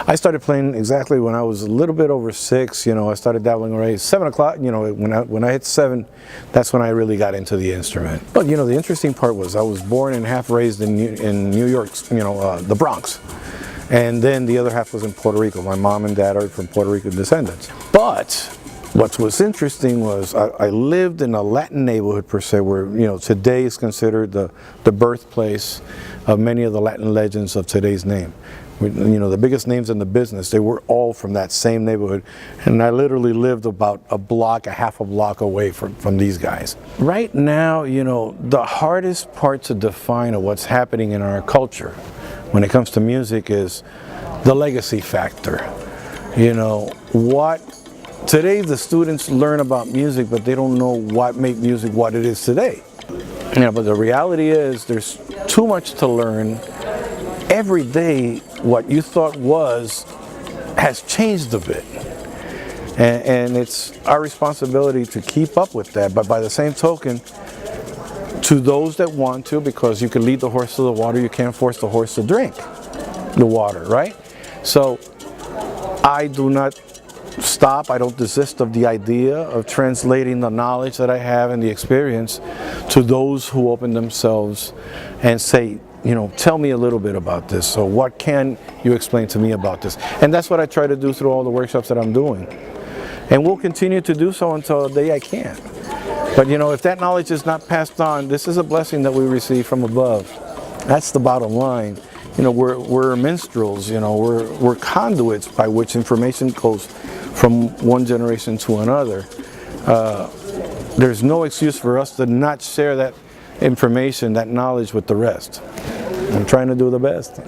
I started playing exactly when I was a little bit over 6. You know, I started dabbling already 7 o'clock. You know, when I hit 7, that's when I really got into the instrument. But you know, the interesting part was I was born and half raised in New York. You know, the Bronx, and then the other half was in Puerto Rico. My mom and dad are from Puerto Rican descendants. But what was interesting was I lived in a Latin neighborhood per se, where you know today is considered the birthplace of many of the Latin legends of today's name. You know, the biggest names in the business, they were all from that same neighborhood, and I literally lived about a half a block away from these guys. Right now, you know, the hardest part to define of what's happening in our culture when it comes to music is the legacy factor. You know, today the students learn about music, but they don't know what made music what it is today. You know, but the reality is there's too much to learn. Every day what you thought has changed a bit, and it's our responsibility to keep up with that. But by the same token, to those that want to, because you can lead the horse to the water, you can't force the horse to drink the water, right? So I do not stop, I don't desist of the idea of translating the knowledge that I have and the experience to those who open themselves and say, you know, tell me a little bit about this. So what can you explain to me about this? And that's what I try to do through all the workshops that I'm doing. And we'll continue to do so until the day I can. But you know, if that knowledge is not passed on, this is a blessing that we receive from above. That's the bottom line. You know, we're minstrels, you know, we're conduits by which information goes from one generation to another. There's no excuse for us to not share that information, that knowledge with the rest. I'm trying to do the best.